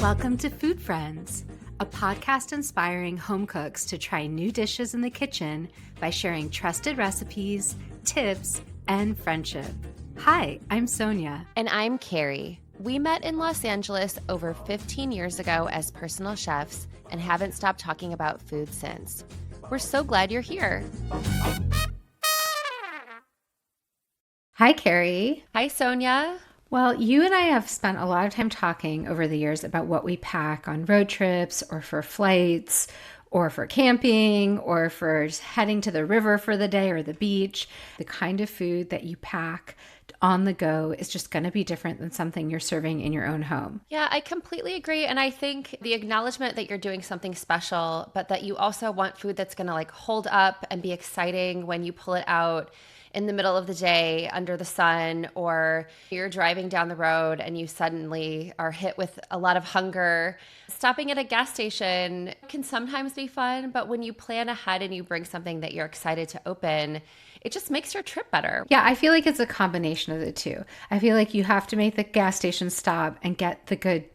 Welcome to Food Friends, a podcast inspiring home cooks to try new dishes in the kitchen by sharing trusted recipes, tips, and friendship. Hi, I'm Sonia. And I'm Carrie. We met in Los Angeles over 15 years ago as personal chefs and haven't stopped talking about food since. We're so glad you're here. Hi, Carrie. Hi, Sonia. Well, you and I have spent a lot of time talking over the years about what we pack on road trips or for flights or for camping or for heading to the river for the day or the beach. The kind of food that you pack on the go is just going to be different than something you're serving in your own home. Yeah, I completely agree. And I think the acknowledgement that you're doing something special, but that you also want food that's going to hold up and be exciting when you pull it out in the middle of the day under the sun, or you're driving down the road and you suddenly are hit with a lot of hunger. Stopping at a gas station can sometimes be fun, but when you plan ahead and you bring something that you're excited to open, it just makes your trip better. Yeah, I feel like it's a combination of the two. I feel like you have to make the gas station stop and get the good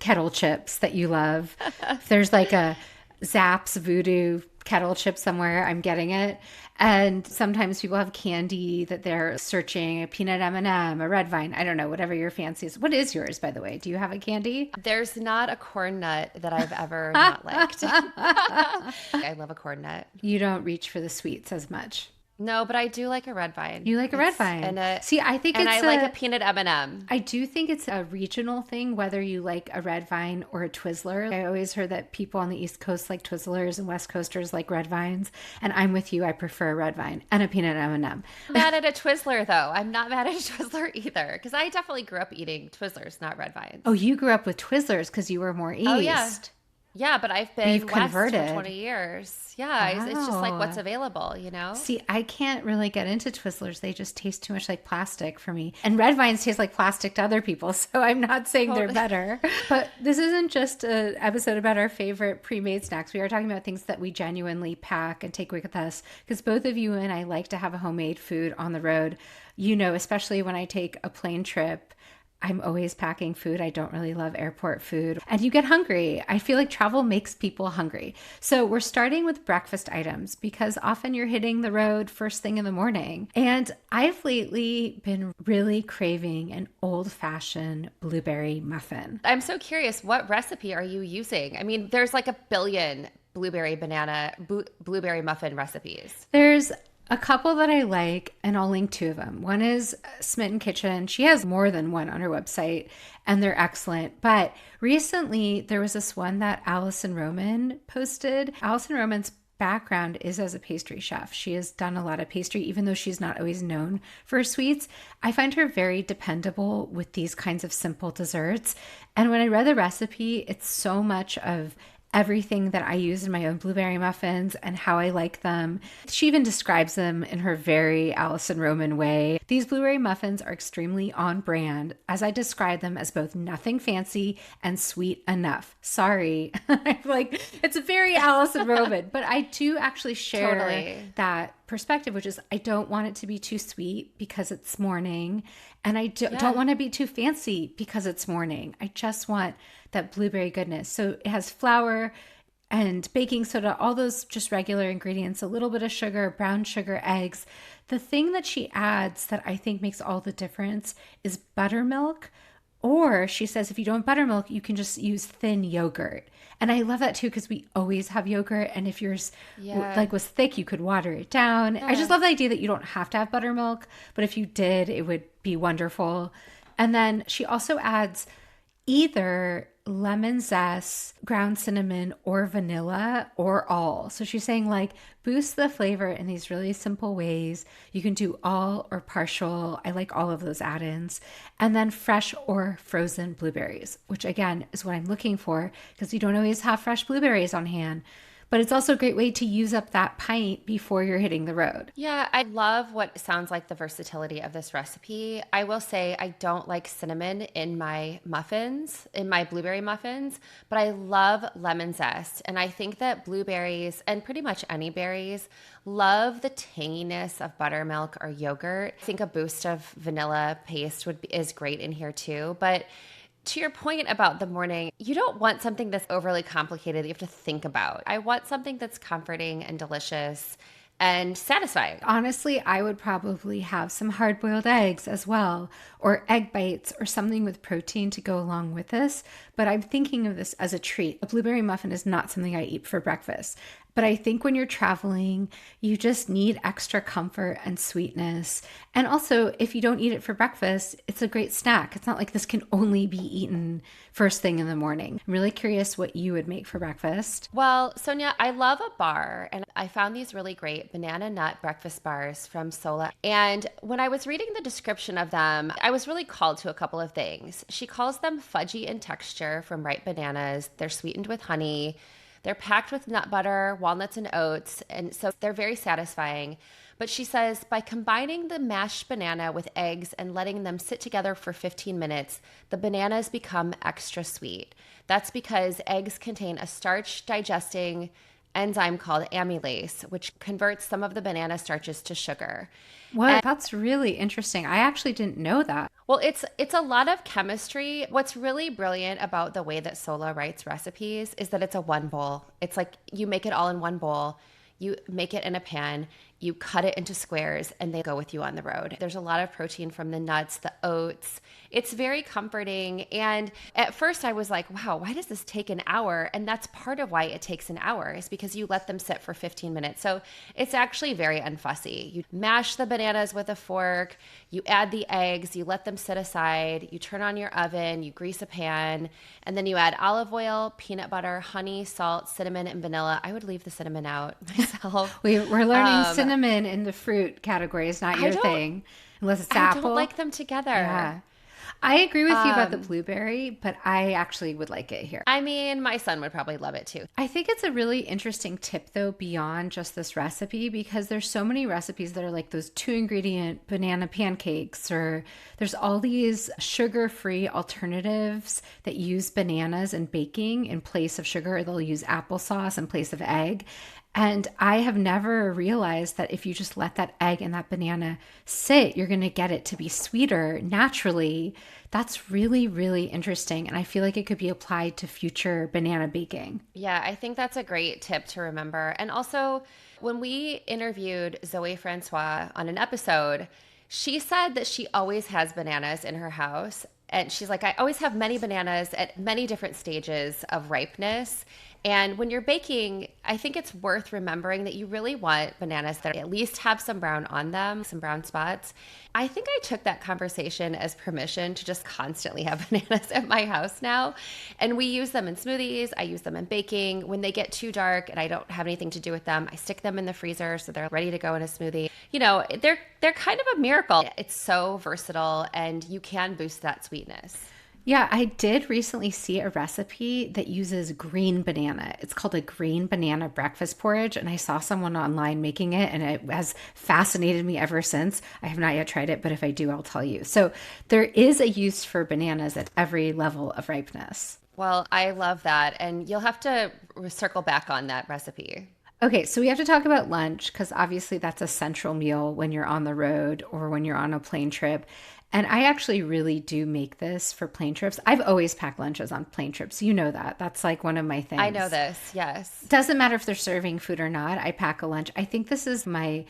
kettle chips that you love. If there's a Zapp's Voodoo kettle chip somewhere, I'm getting it. And sometimes people have candy that they're searching, a peanut M&M, a red vine, I don't know, whatever your fancy is. What is yours, by the way? Do you have a candy? There's not a corn nut that I've ever not liked. I love a corn nut. You don't reach for the sweets as much. No, but I do like a red vine. You like a red vine. See, I think I like a peanut M&M. I do think it's a regional thing, whether you like a red vine or a Twizzler. I always heard that people on the East Coast like Twizzlers and West Coasters like red vines. And I'm with you. I prefer a red vine and a peanut M&M. I'm mad at a Twizzler, though. I'm not mad at a Twizzler either, because I definitely grew up eating Twizzlers, not red vines. Oh, you grew up with Twizzlers because you were more East. Oh, yeah. Yeah, but I've been West converted for 20 years. Yeah, wow. It's just what's available, you know? See, I can't really get into Twizzlers. They just taste too much like plastic for me. And red vines taste like plastic to other people, so I'm not saying they're better. But this isn't just an episode about our favorite pre-made snacks. We are talking about things that we genuinely pack and take with us, because both of you and I like to have a homemade food on the road. You know, especially when I take a plane trip, I'm always packing food. I don't really love airport food. And you get hungry. I feel like travel makes people hungry. So we're starting with breakfast items because often you're hitting the road first thing in the morning. And I've lately been really craving an old-fashioned blueberry muffin. I'm so curious, what recipe are you using? I mean, there's a billion blueberry muffin recipes. There's a couple that I like, and I'll link two of them. One is Smitten Kitchen. She has more than one on her website, and they're excellent. But recently, there was this one that Allison Roman posted. Allison Roman's background is as a pastry chef. She has done a lot of pastry, even though she's not always known for her sweets. I find her very dependable with these kinds of simple desserts. And when I read the recipe, it's so much of everything that I use in my own blueberry muffins and how I like them. She even describes them in her very Allison Roman way. These blueberry muffins are extremely on brand, as I describe them as both nothing fancy and sweet enough. Sorry. It's very Allison Roman, but I do actually share that perspective, which is I don't want it to be too sweet because it's morning, and I don't want to be too fancy because it's morning. I just want that blueberry goodness. So it has flour and baking soda, all those just regular ingredients, a little bit of sugar, brown sugar, eggs. The thing that she adds that I think makes all the difference is buttermilk. Or she says if you don't have buttermilk, you can just use thin yogurt. And I love that too, because we always have yogurt. And if yours was thick, you could water it down. I just love the idea that you don't have to have buttermilk, but if you did, it would be wonderful. And then she also adds either lemon zest, ground cinnamon, or vanilla, or all. So she's saying boost the flavor in these really simple ways. You can do all or partial. I like all of those add-ins. And then fresh or frozen blueberries, which again is what I'm looking for, because you don't always have fresh blueberries on hand. But it's also a great way to use up that pint before you're hitting the road. Yeah, I love what sounds like the versatility of this recipe. I will say I don't like cinnamon in my muffins, in my blueberry muffins, but I love lemon zest. And I think that blueberries, and pretty much any berries, love the tanginess of buttermilk or yogurt. I think a boost of vanilla paste is great in here too. But To your point about the morning, you don't want something that's overly complicated that you have to think about. I want something that's comforting and delicious and satisfying. Honestly, I would probably have some hard boiled eggs as well, or egg bites, or something with protein to go along with this. But I'm thinking of this as a treat. A blueberry muffin is not something I eat for breakfast. But I think when you're traveling, you just need extra comfort and sweetness. And also, if you don't eat it for breakfast, it's a great snack. It's not like this can only be eaten first thing in the morning. I'm really curious what you would make for breakfast. Well, Sonia, I love a bar, and I found these really great banana nut breakfast bars from Sola. And when I was reading the description of them, I was really called to a couple of things. She calls them fudgy in texture from ripe bananas. They're sweetened with honey. They're packed with nut butter, walnuts, and oats, and so they're very satisfying. But she says by combining the mashed banana with eggs and letting them sit together for 15 minutes, the bananas become extra sweet. That's because eggs contain a starch digesting enzyme called amylase, which converts some of the banana starches to sugar. What? That's really interesting. I actually didn't know that. Well, it's a lot of chemistry. What's really brilliant about the way that Sola writes recipes is that it's a one bowl. It's like you make it all in one bowl. You make it in a pan, you cut it into squares, and they go with you on the road. There's a lot of protein from the nuts, the oats. It's very comforting. And at first I was like, wow, why does this take an hour? And that's part of why it takes an hour is because you let them sit for 15 minutes. So it's actually very unfussy. You mash the bananas with a fork, you add the eggs, you let them sit aside, you turn on your oven, you grease a pan, and then you add olive oil, peanut butter, honey, salt, cinnamon, and vanilla. I would leave the cinnamon out myself. We're learning cinnamon in the fruit category is not your thing, unless it's apple. I don't like them together. Yeah. I agree with you about the blueberry, but I actually would like it here. I mean, my son would probably love it too. I think it's a really interesting tip though, beyond just this recipe, because there's so many recipes that are like those 2-ingredient banana pancakes, or there's all these sugar-free alternatives that use bananas in baking in place of sugar, or they'll use applesauce in place of egg. And I have never realized that if you just let that egg and that banana sit, you're going to get it to be sweeter naturally. That's really, really interesting. And I feel like it could be applied to future banana baking. Yeah, I think that's a great tip to remember. And also, when we interviewed Zoe Francois on an episode, she said that she always has bananas in her house. And she's like, I always have many bananas at many different stages of ripeness. And when you're baking, I think it's worth remembering that you really want bananas that at least have some brown on them, some brown spots. I think I took that conversation as permission to just constantly have bananas at my house now. And we use them in smoothies. I use them in baking. When they get too dark and I don't have anything to do with them, I stick them in the freezer so they're ready to go in a smoothie. You know, they're kind of a miracle. It's so versatile and you can boost that sweetness. Yeah, I did recently see a recipe that uses green banana. It's called a green banana breakfast porridge, and I saw someone online making it, and it has fascinated me ever since. I have not yet tried it, but if I do, I'll tell you. So there is a use for bananas at every level of ripeness. Well, I love that, and you'll have to circle back on that recipe. Okay, so we have to talk about lunch because obviously that's a central meal when you're on the road or when you're on a plane trip. And I actually really do make this for plane trips. I've always packed lunches on plane trips. You know that. That's like one of my things. I know this, yes. Doesn't matter if they're serving food or not. I pack a lunch. I think this is my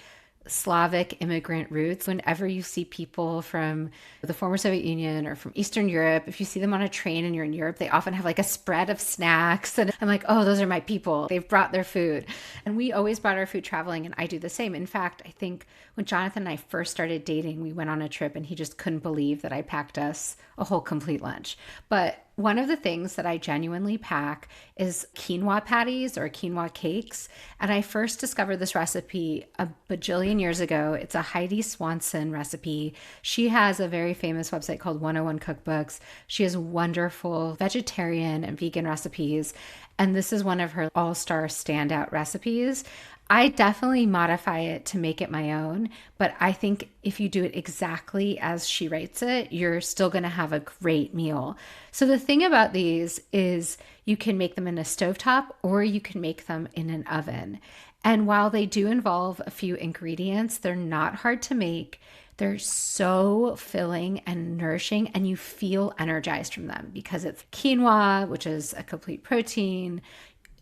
Slavic immigrant roots. Whenever you see people from the former Soviet Union or from Eastern Europe, if you see them on a train and you're in Europe, they often have like a spread of snacks. And I'm like, oh, those are my people. They've brought their food. And we always brought our food traveling, and I do the same. In fact, I think when Jonathan and I first started dating, we went on a trip and he just couldn't believe that I packed us a whole complete lunch. But one of the things that I genuinely pack is quinoa patties or quinoa cakes. And I first discovered this recipe a bajillion years ago. It's a Heidi Swanson recipe. She has a very famous website called 101 Cookbooks. She has wonderful vegetarian and vegan recipes. And this is one of her all-star standout recipes. I definitely modify it to make it my own, but I think if you do it exactly as she writes it, you're still going to have a great meal. So the thing about these is you can make them in a stovetop or you can make them in an oven. And while they do involve a few ingredients, they're not hard to make. They're so filling and nourishing, and you feel energized from them because it's quinoa, which is a complete protein.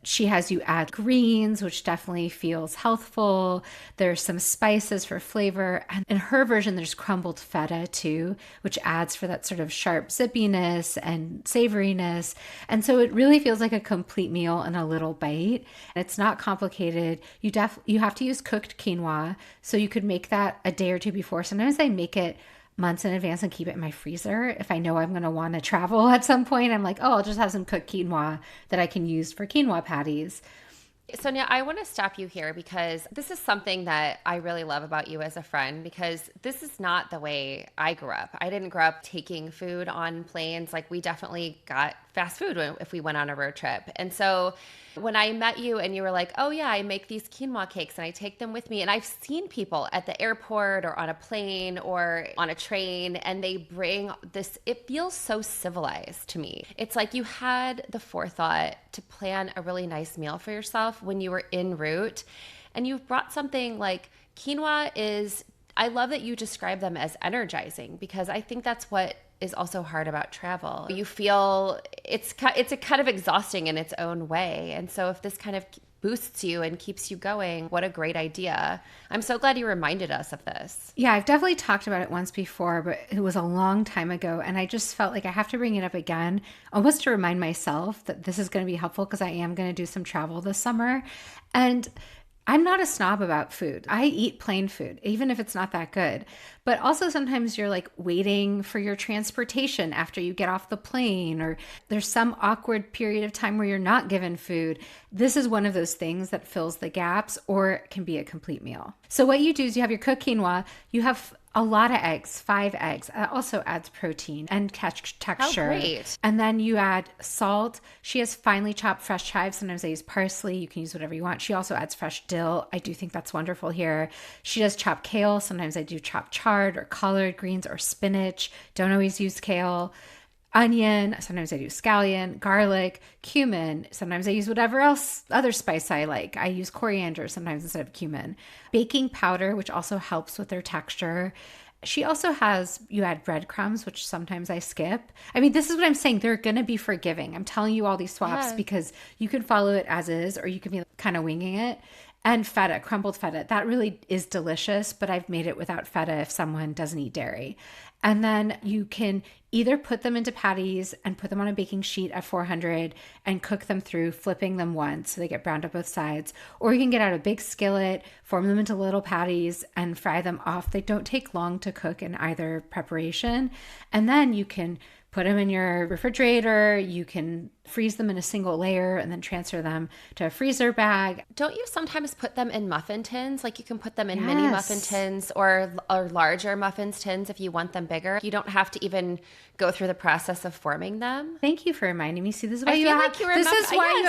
She has you add greens, which definitely feels healthful. There's some spices for flavor. And in her version, there's crumbled feta too, which adds for that sort of sharp zippiness and savoriness. And so it really feels like a complete meal in a little bite. And it's not complicated. You have to use cooked quinoa. So you could make that a day or two before. Sometimes I make it months in advance and keep it in my freezer. If I know I'm going to want to travel at some point, I'm like, oh, I'll just have some cooked quinoa that I can use for quinoa patties. Sonia, I want to stop you here because this is something that I really love about you as a friend, because this is not the way I grew up. I didn't grow up taking food on planes. Like, we definitely got fast food if we went on a road trip. And so when I met you and you were like, oh yeah, I make these quinoa cakes and I take them with me. And I've seen people at the airport or on a plane or on a train, and they bring this, it feels so civilized to me. It's like you had the forethought to plan a really nice meal for yourself when you were en route. And you've brought something like quinoa is, I love that you describe them as energizing, because I think that's what is also hard about travel. You feel it's a kind of exhausting in its own way. And so if this kind of boosts you and keeps you going, what a great idea. I'm so glad you reminded us of this. Yeah, I've definitely talked about it once before, but it was a long time ago. And I just felt like I have to bring it up again, almost to remind myself that this is going to be helpful, because I am going to do some travel this summer. And I'm not a snob about food. I eat plain food, even if it's not that good. But also sometimes you're like waiting for your transportation after you get off the plane, or there's some awkward period of time where you're not given food. This is one of those things that fills the gaps, or it can be a complete meal. So what you do is you have your cooked quinoa, you have a lot of eggs, 5 eggs. That also adds protein and texture. Oh, great. And then you add salt. She has finely chopped fresh chives. Sometimes I use parsley. You can use whatever you want. She also adds fresh dill. I do think that's wonderful here. She does chopped kale. Sometimes I do chopped chard or collard greens or spinach. Don't always use kale. Onion, sometimes I do scallion, garlic, cumin. Sometimes I use whatever else, other spice I like. I use coriander sometimes instead of cumin. Baking powder, which also helps with their texture. She also has, you add breadcrumbs, which sometimes I skip. I mean, this is what I'm saying. They're going to be forgiving. I'm telling you all these swaps because you can follow it as is, or you can be kind of winging it. And feta, crumbled feta, that really is delicious, but I've made it without feta if someone doesn't eat dairy. And then you can either put them into patties and put them on a baking sheet at 400 and cook them through, flipping them once so they get browned up both sides. Or you can get out a big skillet, form them into little patties, and fry them off. They don't take long to cook in either preparation. And then you can put them in your refrigerator. You can freeze them in a single layer and then transfer them to a freezer bag. Don't you sometimes put them in muffin tins? Like, you can put them in mini muffin tins or larger muffin tins if you want them bigger. You don't have to even go through the process of forming them. Thank you for reminding me. See, this is why you have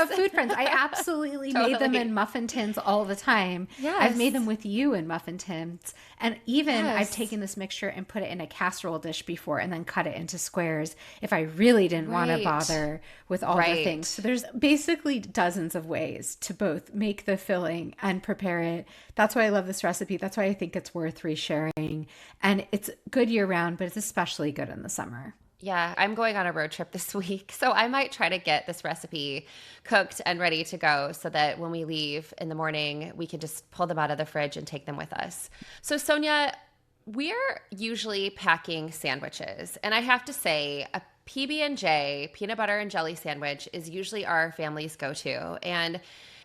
food friends. I absolutely made them in muffin tins all the time. Yes. I've made them with you in muffin tins. And even I've taken this mixture and put it in a casserole dish before and then cut it into squares if I really didn't want to bother with all the things. So there's basically dozens of ways to both make the filling and prepare it. That's why I love this recipe. That's why I think it's worth resharing. And it's good year round, but it's especially good in the summer. Yeah, I'm going on a road trip this week, so I might try to get this recipe cooked and ready to go so that when we leave in the morning, we can just pull them out of the fridge and take them with us. So Sonia, we're usually packing sandwiches, and I have to say a PB&J, peanut butter and jelly sandwich, is usually our family's go-to. And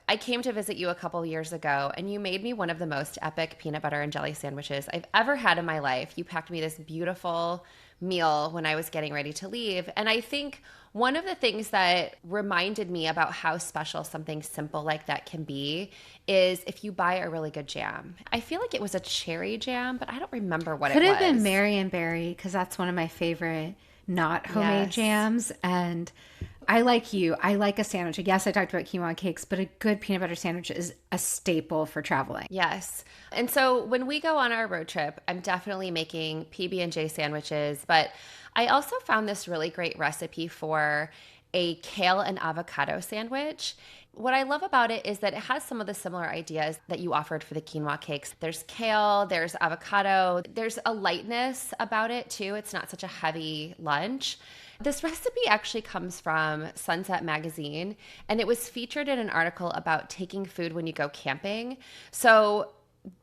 I came to visit you a couple years ago, and you made me one of the most epic peanut butter and jelly sandwiches I've ever had in my life. You packed me this beautiful meal when I was getting ready to leave. And I think one of the things that reminded me about how special something simple like that can be is if you buy a really good jam. I feel like it was a cherry jam, but I don't remember what it was. Could have been Marionberry, because that's one of my favorite not homemade jams. And I like you. I like a sandwich. Yes, I talked about quinoa cakes, but a good peanut butter sandwich is a staple for traveling. Yes. And so when we go on our road trip, I'm definitely making PB&J sandwiches, but I also found this really great recipe for a kale and avocado sandwich. What I love about it is that it has some of the similar ideas that you offered for the quinoa cakes. There's kale, there's avocado, there's a lightness about it too. It's not such a heavy lunch. This recipe actually comes from Sunset Magazine, and it was featured in an article about taking food when you go camping. So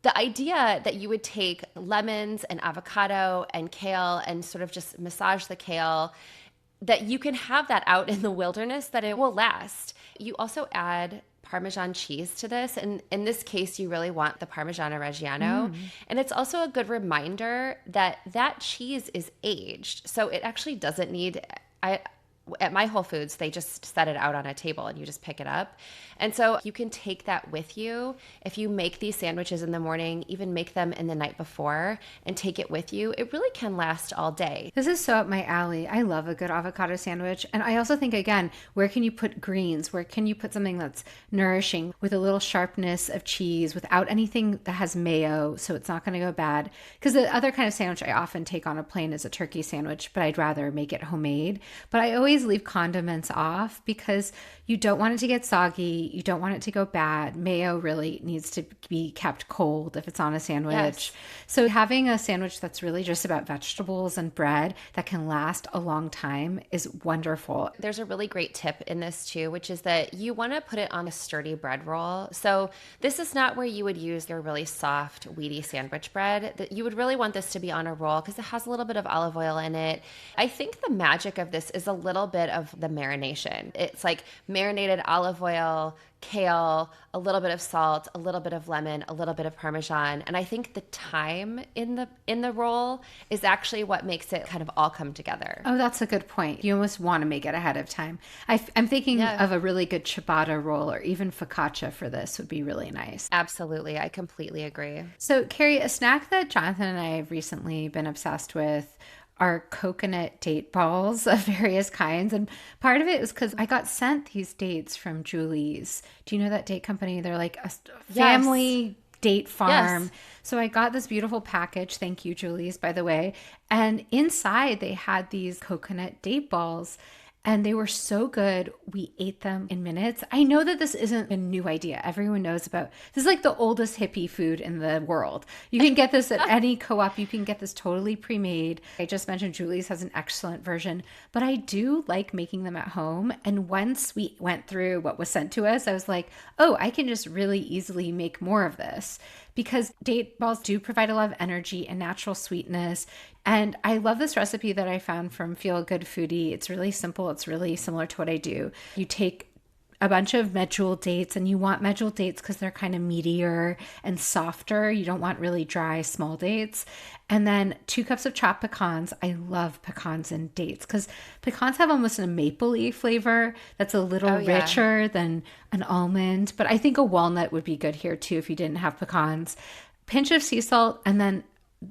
the idea that you would take lemons and avocado and kale and sort of just massage the kale, that you can have that out in the wilderness, that it will last. You also add Parmesan cheese to this. And in this case, you really want the Parmigiano Reggiano. And it's also a good reminder that that cheese is aged. So it actually doesn't need, at my Whole Foods, they just set it out on a table and you just pick it up. And so you can take that with you. If you make these sandwiches in the morning, even make them in the night before and take it with you, it really can last all day. This is so up my alley. I love a good avocado sandwich. And I also think, again, where can you put greens? Where can you put something that's nourishing with a little sharpness of cheese without anything that has mayo, so it's not going to go bad? Because the other kind of sandwich I often take on a plane is a turkey sandwich, but I'd rather make it homemade. But I always leave condiments off because you don't want it to get soggy. You don't want it to go bad. Mayo really needs to be kept cold if it's on a sandwich. Yes. So having a sandwich that's really just about vegetables and bread that can last a long time is wonderful. There's a really great tip in this too, which is that you want to put it on a sturdy bread roll. So this is not where you would use your really soft, weedy sandwich bread. That you would really want this to be on a roll because it has a little bit of olive oil in it. I think the magic of this is a little bit of the marination. It's like marinated olive oil, kale, a little bit of salt, a little bit of lemon, a little bit of Parmesan. And I think the time in the roll is actually what makes it kind of all come together. Oh, that's a good point. You almost want to make it ahead of time. I'm thinking of a really good ciabatta roll, or even focaccia for this would be really nice. Absolutely. I completely agree. So, Carrie, a snack that Jonathan and I have recently been obsessed with are coconut date balls of various kinds. And part of it is because I got sent these dates from Julie's. Do you know that date company? They're like a family date farm. Yes. So I got this beautiful package. Thank you, Julie's, by the way. And inside they had these coconut date balls. And they were so good. We ate them in minutes. I know that this isn't a new idea. Everyone knows about this. Is like the oldest hippie food in the world. You can get this at any co-op. You can get this totally pre-made. I just mentioned Julie's has an excellent version, but I do like making them at home. And once we went through what was sent to us, I was like, oh, I can just really easily make more of this, because date balls do provide a lot of energy and natural sweetness. And I love this recipe that I found from Feel Good Foodie. It's really simple. It's really similar to what I do. You take a bunch of medjool dates, and you want medjool dates because they're kind of meatier and softer. You don't want really dry, small dates. And then 2 cups of chopped pecans. I love pecans and dates because pecans have almost a mapley flavor that's a little richer than an almond. But I think a walnut would be good here too if you didn't have pecans. Pinch of sea salt, and then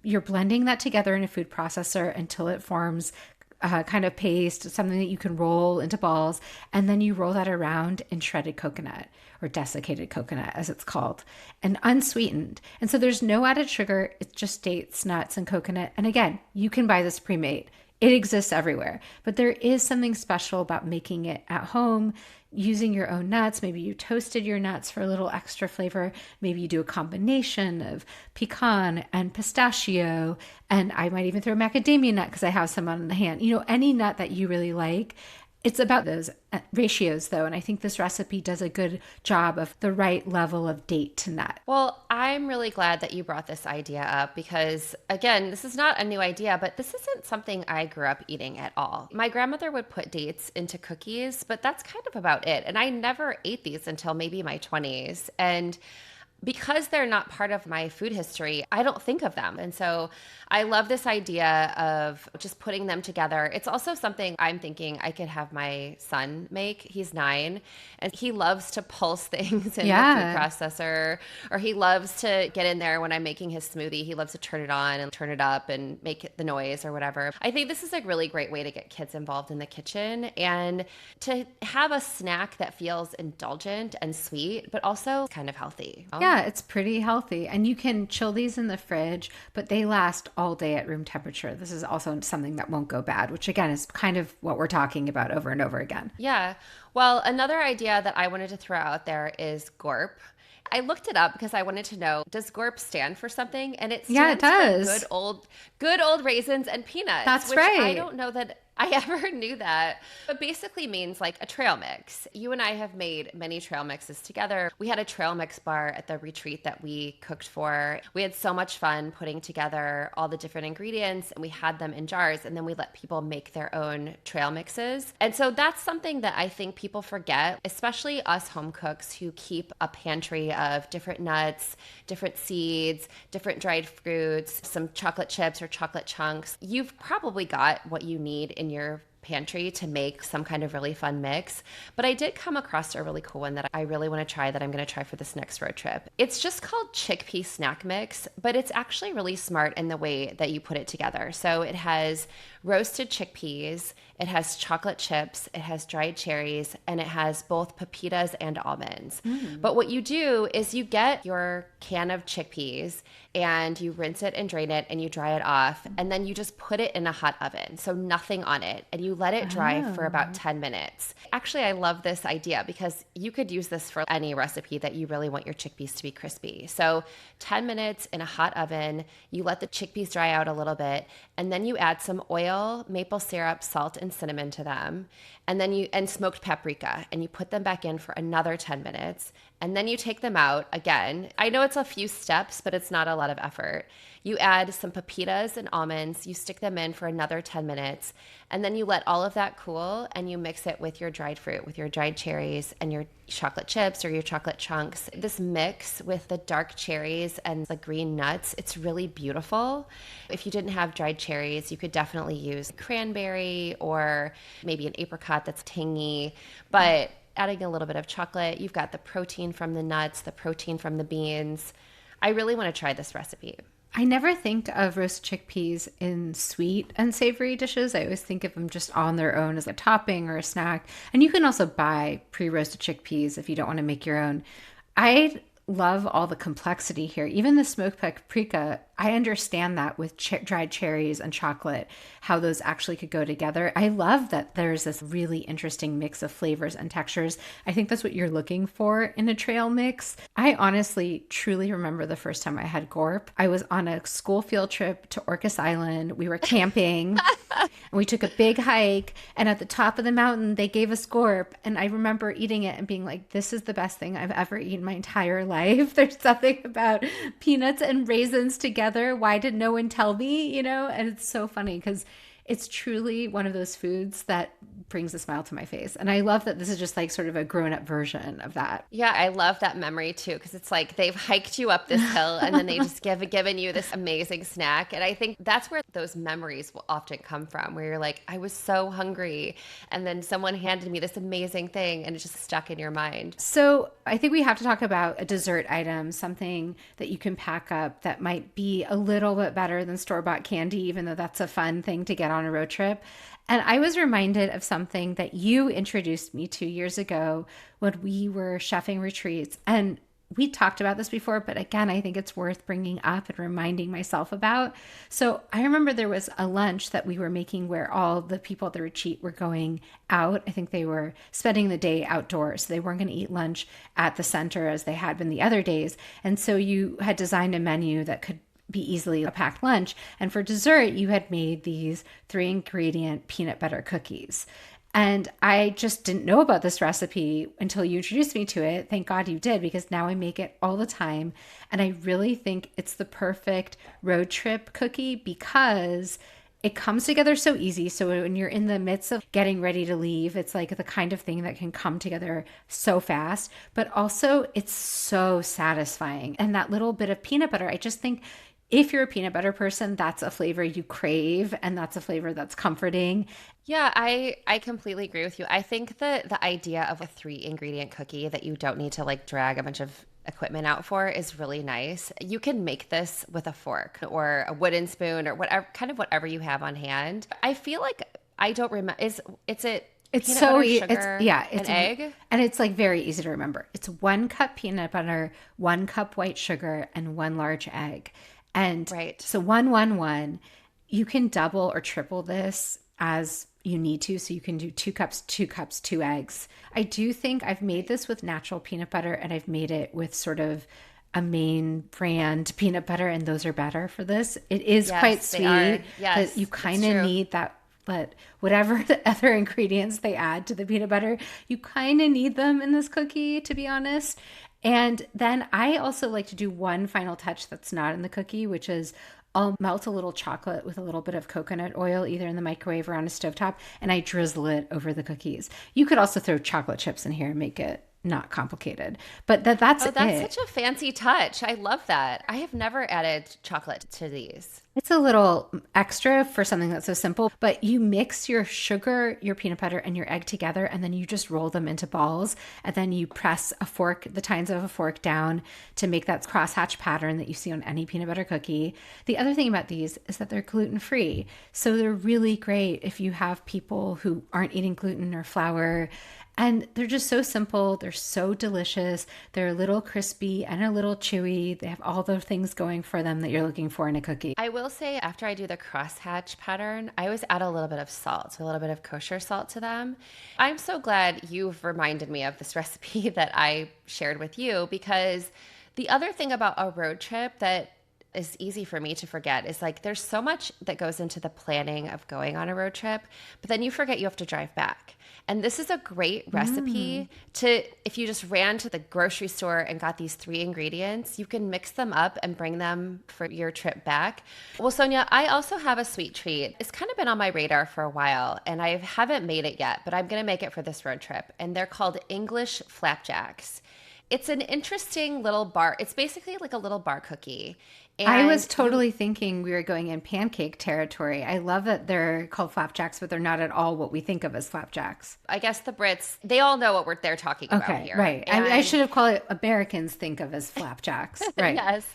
you're blending that together in a food processor until it forms kind of paste, something that you can roll into balls. And then you roll that around in shredded coconut, or desiccated coconut as it's called, and unsweetened. And so there's no added sugar. It's just dates, nuts, and coconut. And again, you can buy this pre-made. It exists everywhere, but there is something special about making it at home, using your own nuts. Maybe you toasted your nuts for a little extra flavor. Maybe you do a combination of pecan and pistachio, and I might even throw macadamia nut because I have some on the hand. You know, any nut that you really like. It's about those ratios, though, and I think this recipe does a good job of the right level of date to nut. Well, I'm really glad that you brought this idea up because, again, this is not a new idea, but this isn't something I grew up eating at all. My grandmother would put dates into cookies, but that's kind of about it. And I never ate these until maybe my 20s. And because they're not part of my food history, I don't think of them. And so I love this idea of just putting them together. It's also something I'm thinking I could have my son make. He's 9, and he loves to pulse things in the food processor, or he loves to get in there when I'm making his smoothie. He loves to turn it on and turn it up and make the noise or whatever. I think this is a really great way to get kids involved in the kitchen and to have a snack that feels indulgent and sweet, but also kind of healthy. Yeah, Yeah, it's pretty healthy. And you can chill these in the fridge, but they last all day at room temperature. This is also something that won't go bad, which again is kind of what we're talking about over and over again. Yeah. Well, another idea that I wanted to throw out there is GORP. I looked it up because I wanted to know, does GORP stand for something? And it Yeah, it stands for does. good old raisins and peanuts, That's which I right. don't know that I ever knew that. But basically means like a trail mix. You and I have made many trail mixes together. We had a trail mix bar at the retreat that we cooked for. We had so much fun putting together all the different ingredients, and we had them in jars, and then we let people make their own trail mixes. And so that's something that I think people forget, especially us home cooks who keep a pantry of different nuts, different seeds, different dried fruits, some chocolate chips or chocolate chunks. You've probably got what you need in your pantry to make some kind of really fun mix. But I did come across a really cool one that I really want to try, that I'm going to try for this next road trip. It's just called chickpea snack mix, but it's actually really smart in the way that you put it together. So it has roasted chickpeas, it has chocolate chips, it has dried cherries, and it has both pepitas and almonds. But what you do is you get your can of chickpeas and you rinse it and drain it and you dry it off, and then you just put it in a hot oven, so nothing on it, and you let it dry for about 10 minutes. Actually, I love this idea because you could use this for any recipe that you really want your chickpeas to be crispy. So 10 minutes in a hot oven, you let the chickpeas dry out a little bit, and then you add some oil, maple syrup, salt, and cinnamon to them, and then and smoked paprika, and you put them back in for another 10 minutes, and then you take them out again. I know it's a few steps, but it's not a lot of effort. You add some pepitas and almonds, you stick them in for another 10 minutes, and then you let all of that cool, and you mix it with your dried fruit, with your dried cherries and your chocolate chips or your chocolate chunks. This mix with the dark cherries and the green nuts, it's really beautiful. If you didn't have dried cherries, you could definitely use cranberry or maybe an apricot that's tangy, but adding a little bit of chocolate, you've got the protein from the nuts, the protein from the beans. I really want to try this recipe. I never think of roast chickpeas in sweet and savory dishes. I always think of them just on their own as a topping or a snack. And you can also buy pre-roasted chickpeas if you don't want to make your own. I love all the complexity here. Even the smoked paprika, I understand that with dried cherries and chocolate, how those actually could go together. I love that there's this really interesting mix of flavors and textures. I think that's what you're looking for in a trail mix. I honestly, truly remember the first time I had GORP. I was on a school field trip to Orcas Island. We were camping and we took a big hike. And at the top of the mountain, they gave us GORP. And I remember eating it and being like, this is the best thing I've ever eaten my entire life. There's something about peanuts and raisins together. Why did no one tell me? And it's so funny because it's truly one of those foods that brings a smile to my face. And I love that this is just like sort of a grown-up version of that. Yeah, I love that memory too, because it's like they've hiked you up this hill and then they just given you this amazing snack. And I think that's where those memories will often come from, where you're like, I was so hungry, and then someone handed me this amazing thing, and it just stuck in your mind. So I think we have to talk about a dessert item, something that you can pack up that might be a little bit better than store-bought candy, even though that's a fun thing to get on a road trip. And I was reminded of something that you introduced me to years ago when we were chefing retreats. And we talked about this before, but again, I think it's worth bringing up and reminding myself about. So I remember there was a lunch that we were making where all the people at the retreat were going out. I think they were spending the day outdoors. So they weren't going to eat lunch at the center as they had been the other days. And so you had designed a menu that could be easily a packed lunch. And for dessert, you had made these 3-ingredient peanut butter cookies. And I just didn't know about this recipe until you introduced me to it. Thank God you did, because now I make it all the time. And I really think it's the perfect road trip cookie because it comes together so easy. So when you're in the midst of getting ready to leave, it's like the kind of thing that can come together so fast, but also it's so satisfying. And that little bit of peanut butter, I just think if you're a peanut butter person, that's a flavor you crave, and that's a flavor that's comforting. Yeah, I completely agree with you. I think that the idea of a 3-ingredient cookie that you don't need to like drag a bunch of equipment out for is really nice. You can make this with a fork or a wooden spoon or whatever, kind of whatever you have on hand. I feel like I don't remember. Is it It's peanut so butter, it's sugar, yeah, and it's egg. and it's like very easy to remember. It's 1 cup peanut butter, 1 cup white sugar, and one large egg. And Right. so 1 1 1, you can double or triple this as you need to. So you can do 2 cups, 2 cups, 2 eggs. I do think I've made this with natural peanut butter and I've made it with sort of a main brand peanut butter, and those are better for this. It is quite Yes, they are. sweet, but you Yes, it's kind of true. need that. But whatever the other ingredients they add to the peanut butter, you kind of need them in this cookie, to be honest. And then I also like to do one final touch that's not in the cookie, which is I'll melt a little chocolate with a little bit of coconut oil, either in the microwave or on a stovetop, and I drizzle it over the cookies. You could also throw chocolate chips in here and make it not complicated, but that's Oh, that's it. such a fancy touch. I love that. I have never added chocolate to these. It's a little extra for something that's so simple, but you mix your sugar, your peanut butter, and your egg together, and then you just roll them into balls. And then you press a fork, the tines of a fork down to make that crosshatch pattern that you see on any peanut butter cookie. The other thing about these is that they're gluten free. So they're really great if you have people who aren't eating gluten or flour. And they're just so simple. They're so delicious. They're a little crispy and a little chewy. They have all the things going for them that you're looking for in a cookie. I will say, after I do the crosshatch pattern, I always add a little bit of salt, so a little bit of kosher salt to them. I'm so glad you've reminded me of this recipe that I shared with you, because the other thing about a road trip that is easy for me to forget is like there's so much that goes into the planning of going on a road trip, but then you forget you have to drive back. And this is a great recipe to, if you just ran to the grocery store and got these 3 ingredients, you can mix them up and bring them for your trip back. Well, Sonia, I also have a sweet treat. It's kind of been on my radar for a while and I haven't made it yet, but I'm going to make it for this road trip. And they're called English flapjacks. It's an interesting little bar. It's basically like a little bar cookie. I was And you totally thinking we were going in pancake territory. I love that they're called flapjacks, but they're not at all what we think of as flapjacks. I guess the Brits, they all know what they're talking about Okay, here. right. I And should have called it Americans think of as flapjacks. Right. yes,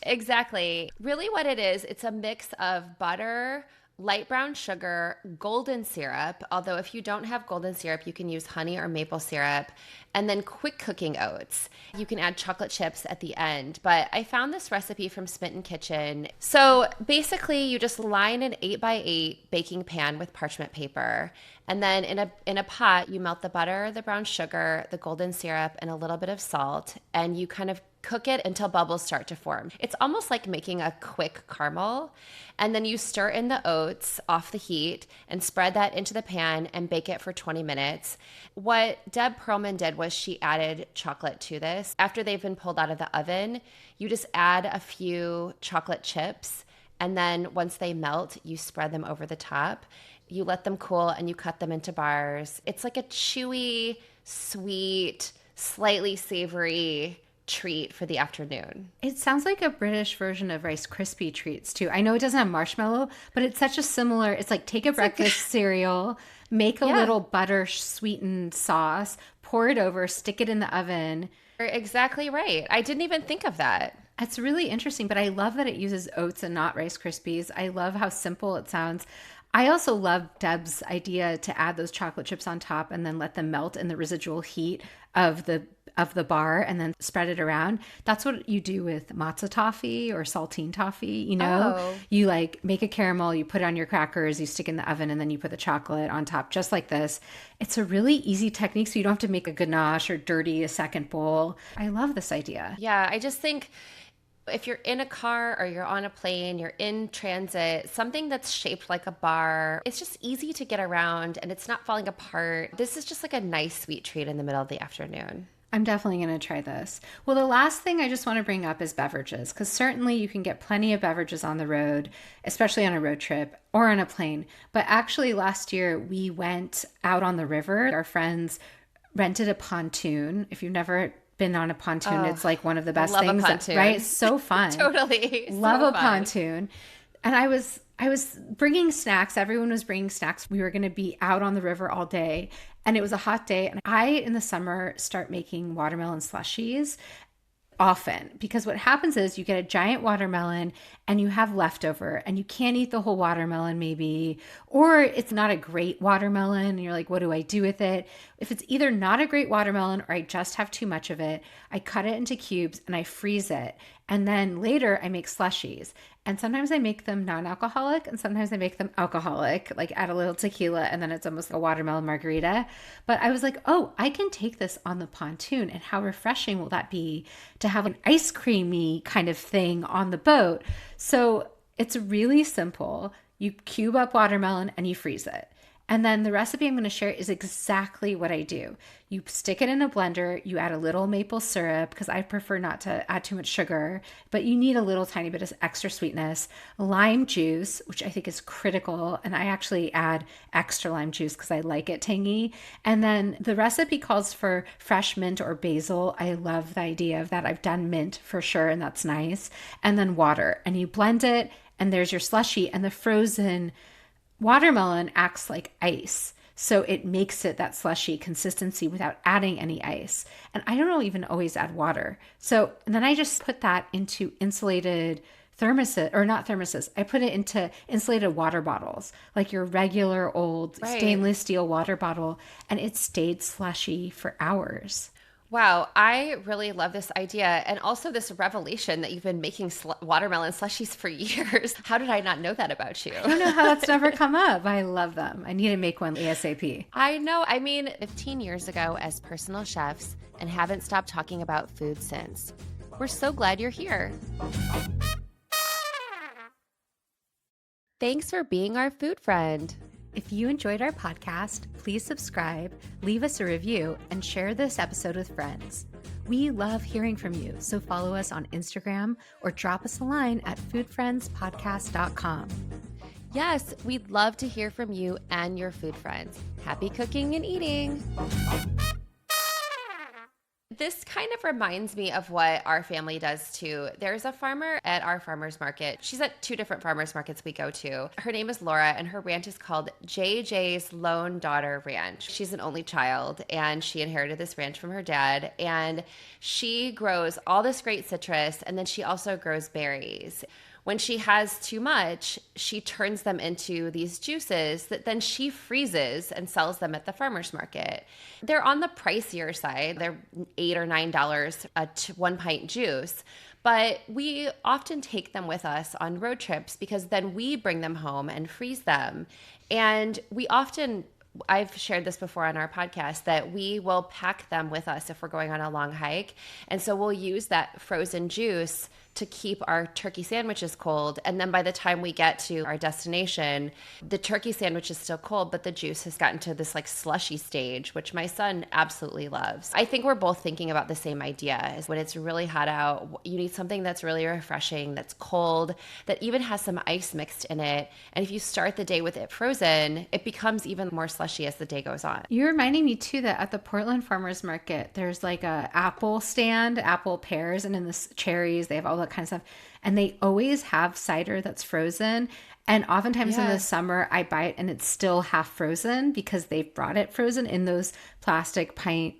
exactly. Really, what it is, it's a mix of butter, light brown sugar, golden syrup. Although, if you don't have golden syrup, you can use honey or maple syrup, and then quick cooking oats. You can add chocolate chips at the end. But I found this recipe from Smitten Kitchen. So basically, you just line an 8x8 baking pan with parchment paper. And then in a pot, you melt the butter, the brown sugar, the golden syrup, and a little bit of salt. And you kind of cook it until bubbles start to form. It's almost like making a quick caramel. And then you stir in the oats off the heat and spread that into the pan and bake it for 20 minutes. What Deb Perlman did was she added chocolate to this. After they've been pulled out of the oven, you just add a few chocolate chips. And then once they melt, you spread them over the top. You let them cool and you cut them into bars. It's like a chewy, sweet, slightly savory treat for the afternoon. It sounds like a British version of Rice Krispie treats too. I know it doesn't have marshmallow, but it's such a similar, it's like take a breakfast cereal, make a Yeah, little butter sweetened sauce, pour it over, stick it in the oven. you're exactly right. I didn't even think of that. It's really interesting, but I love that it uses oats and not Rice Krispies. I love how simple it sounds. I also love Deb's idea to add those chocolate chips on top and then let them melt in the residual heat of the bar and then spread it around. That's what you do with matzo toffee or saltine toffee, you know? Oh, You like make a caramel, you put it on your crackers, you stick in the oven, and then you put the chocolate on top just like this. It's a really easy technique so you don't have to make a ganache or dirty a second bowl. I love this idea. yeah. I just think if you're in a car or you're on a plane, you're in transit, something that's shaped like a bar, it's just easy to get around and it's not falling apart. This is just like a nice sweet treat in the middle of the afternoon. I'm definitely going to try this. Well, the last thing I just want to bring up is beverages, because certainly you can get plenty of beverages on the road, especially on a road trip or on a plane. But actually, last year we went out on the river. Our friends rented a pontoon. If you've never been on a pontoon, Oh, it's like one of the I best love a things, right? pontoon. It's so fun. Totally. Love So a fun. pontoon. And I was bringing snacks. Everyone was bringing snacks. We were going to be out on the river all day, and it was a hot day. And I, in the summer, start making watermelon slushies. often, because what happens is you get a giant watermelon and you have leftover and you can't eat the whole watermelon maybe, or it's not a great watermelon and you're like, what do I do with it? If it's either not a great watermelon or I just have too much of it, I cut it into cubes and I freeze it. And then later I make slushies. And sometimes I make them non-alcoholic and sometimes I make them alcoholic, like add a little tequila and then it's almost a watermelon margarita. But I was like, oh, I can take this on the pontoon, and how refreshing will that be to have an ice creamy kind of thing on the boat? So it's really simple. You cube up watermelon and you freeze it. And then the recipe I'm going to share is exactly what I do. You stick it in a blender, you add a little maple syrup, because I prefer not to add too much sugar, but you need a little tiny bit of extra sweetness, lime juice, which I think is critical. And I actually add extra lime juice because I like it tangy. And then the recipe calls for fresh mint or basil. I love the idea of that. I've done mint for sure, and that's nice. And then water, and you blend it, and there's your slushie, and the frozen watermelon acts like ice. So it makes it that slushy consistency without adding any ice. And I don't even always add water. So and then I just put that into insulated thermoses, or not thermoses. I put it into insulated water bottles, like your regular old stainless steel water bottle. And it stayed slushy for hours. Wow, I really love this idea, and also this revelation that you've been making watermelon slushies for years. How did I not know that about you? I don't know how that's never come up. I love them. I need to make one ASAP. I know. I mean, 15 years ago as personal chefs, and haven't stopped talking about food since. We're so glad you're here. Thanks for being our food friend. If you enjoyed our podcast, please subscribe, leave us a review, and share this episode with friends. We love hearing from you, so follow us on Instagram or drop us a line at foodfriendspodcast.com. Yes, we'd love to hear from you and your food friends. Happy cooking and eating. This kind of reminds me of what our family does too. There's a farmer at our farmer's market. She's at 2 different farmer's markets we go to. Her name is Laura, and her ranch is called JJ's Lone Daughter Ranch. She's an only child, and she inherited this ranch from her dad. And she grows all this great citrus, and then she also grows berries. When she has too much, she turns them into these juices that then she freezes and sells them at the farmer's market. They're on the pricier side. They're $8 or $9 a 1-pint juice. But we often take them with us on road trips because then we bring them home and freeze them. And I've shared this before on our podcast, that we will pack them with us if we're going on a long hike. And so we'll use that frozen juice to keep our turkey sandwiches cold. And then by the time we get to our destination, the turkey sandwich is still cold, but the juice has gotten to this like slushy stage, which my son absolutely loves. I think we're both thinking about the same idea, is when it's really hot out, you need something that's really refreshing, that's cold, that even has some ice mixed in it. And if you start the day with it frozen, it becomes even more slushy as the day goes on. You're reminding me too that at the Portland Farmers Market, there's like a apple stand, apple pears, and in the cherries, they have all that kind of stuff. And they always have cider that's frozen. And oftentimes in the summer, I buy it and it's still half frozen because they've brought it frozen in those plastic pint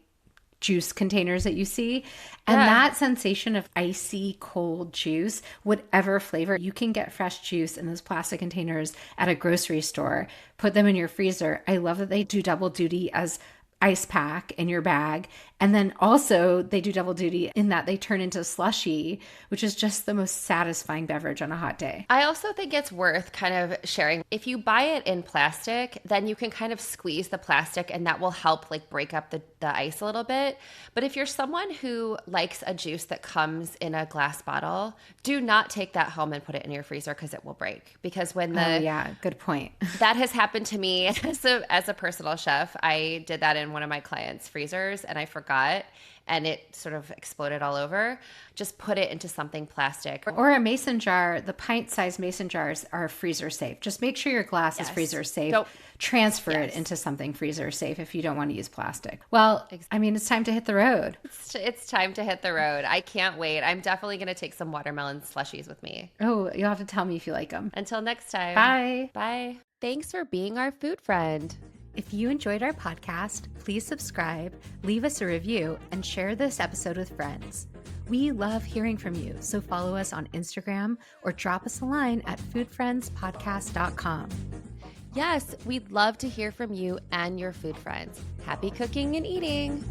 juice containers that you see. And that sensation of icy cold juice, whatever flavor, you can get fresh juice in those plastic containers at a grocery store, put them in your freezer. I love that they do double duty as ice pack in your bag. And then also they do double duty in that they turn into slushie, which is just the most satisfying beverage on a hot day. I also think it's worth kind of sharing. If you buy it in plastic, then you can kind of squeeze the plastic and that will help like break up the ice a little bit. But if you're someone who likes a juice that comes in a glass bottle, do not take that home and put it in your freezer because it will break. Because when good point. That has happened to me as a personal chef. I did that in one of my clients' freezers and I forgot, and it sort of exploded all over. Just put it into something plastic. Or a mason jar. The pint-sized mason jars are freezer safe. Just make sure your glass is freezer safe. Transfer it into something freezer safe if you don't want to use plastic. Well, I mean, it's time to hit the road. It's time to hit the road. I can't wait. I'm definitely going to take some watermelon slushies with me. Oh, you'll have to tell me if you like them. Until next time. Bye. Bye. Thanks for being our food friend. If you enjoyed our podcast, please subscribe, leave us a review, and share this episode with friends. We love hearing from you, so follow us on Instagram or drop us a line at foodfriendspodcast.com. Yes, we'd love to hear from you and your food friends. Happy cooking and eating.